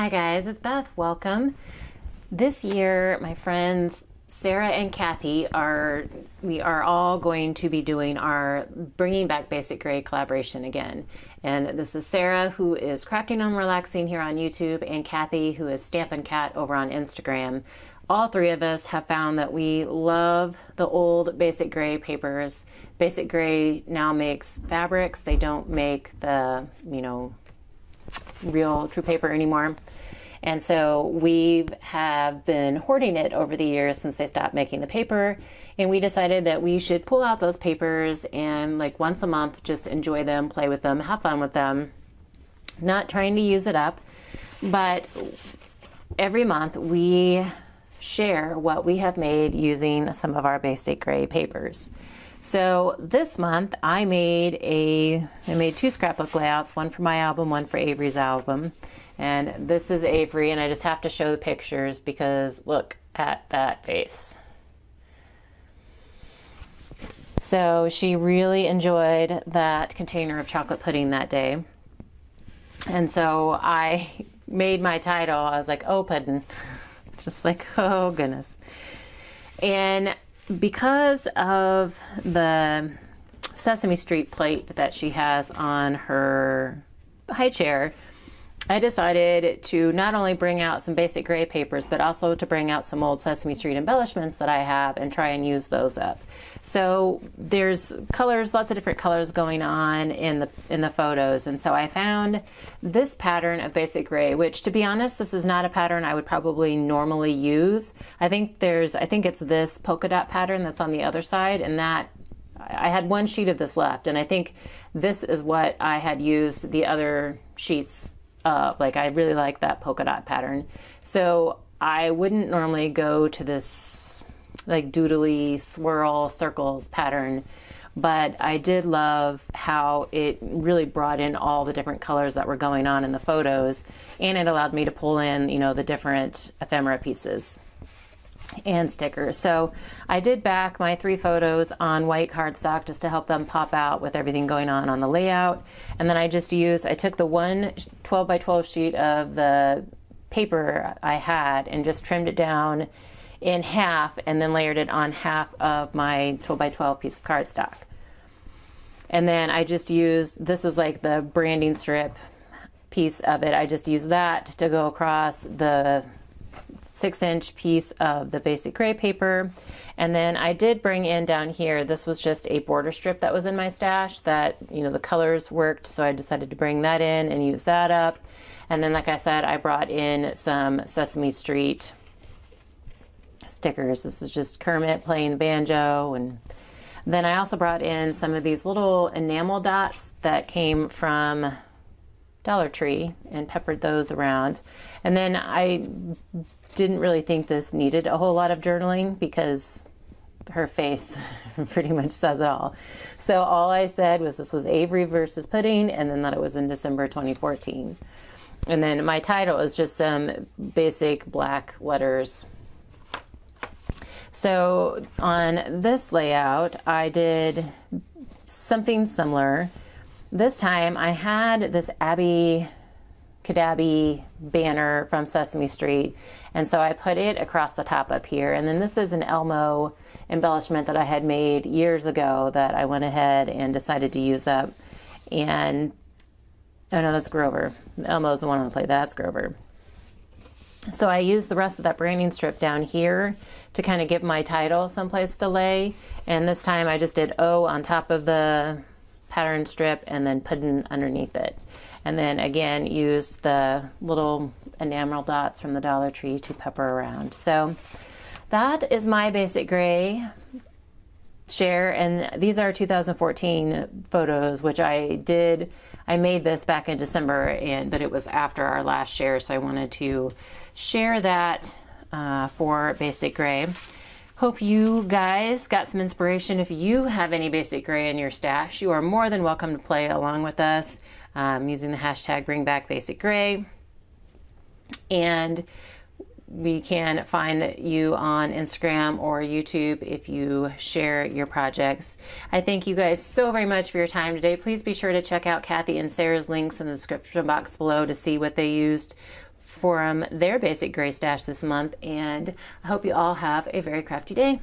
Hi guys, it's Beth. Welcome. This year, my friends Sarah and Kathy we are all going to be doing our Bringing Back Basic Gray collaboration again. And this is Sarah, who is Crafting and Relaxing here on YouTube, and Kathy, who is Stampin' Cat over on Instagram. All three of us have found that we love the old Basic Gray papers. Basic Gray now makes fabrics. They don't make the, real true paper anymore. And so we have been hoarding it over the years since they stopped making the paper. And we decided that we should pull out those papers and like once a month, just enjoy them, play with them, have fun with them. Not trying to use it up, but every month we share what we have made using some of our Basic Gray papers. So this month I made two scrapbook layouts, one for my album, one for Avery's album. And this is Avery, and I just have to show the pictures because look at that face. So she really enjoyed that container of chocolate pudding that day. And so I made my title, I was like, oh, pudding. Just like, oh goodness. And because of the Sesame Street plate that she has on her high chair, I decided to not only bring out some Basic Gray papers, but also to bring out some old Sesame Street embellishments that I have and try and use those up. So there's colors, lots of different colors going on in the photos. And so I found this pattern of Basic Gray, which, to be honest, this is not a pattern I would probably normally use. I think it's this polka dot pattern that's on the other side, and that I had one sheet of this left, and I think this is what I had used the other sheets of. Like, I really like that polka dot pattern. So I wouldn't normally go to this like doodly swirl circles pattern, but I did love how it really brought in all the different colors that were going on in the photos, and it allowed me to pull in, the different ephemera pieces and stickers. So I did back my 3 photos on white cardstock just to help them pop out with everything going on the layout. And then I took the one 12 by 12 sheet of the paper I had and just trimmed it down in half and then layered it on half of my 12 by 12 piece of cardstock. And then I just used, this is like the branding strip piece of it. I just used that to go across the 6-inch piece of the Basic Gray paper. And then I did bring in down here, this was just a border strip that was in my stash that, the colors worked. So I decided to bring that in and use that up. And then, like I said, I brought in some Sesame Street stickers. This is just Kermit playing the banjo. And then I also brought in some of these little enamel dots that came from Dollar Tree and peppered those around. And then I didn't really think this needed a whole lot of journaling because her face pretty much says it all. So all I said was this was Avery versus pudding, and then that it was in December 2014. And then my title is just some basic black letters. So on this layout, I did something similar. This time I had this Abby Cadabby banner from Sesame Street, and so I put it across the top up here. And then this is an Elmo embellishment that I had made years ago that I went ahead and decided to use up. And oh no, that's Grover. Elmo's the one on the plate. That's Grover. So I used the rest of that branding strip down here to kind of give my title someplace to lay. And this time I just did O on top of the pattern strip and then pudding underneath it. And then again, used the little enamel dots from the Dollar Tree to pepper around. So that is my Basic Gray share. And these are 2014 photos, which I made this back in December, but it was after our last share. So I wanted to share that for Basic Gray. Hope you guys got some inspiration. If you have any Basic Gray in your stash, you are more than welcome to play along with us using the hashtag #BringBackBasicGray. And we can find you on Instagram or YouTube if you share your projects. I thank you guys so very much for your time today. Please be sure to check out Kathy and Sarah's links in the description box below to see what they used from their basic gray stash this month, and I hope you all have a very crafty day.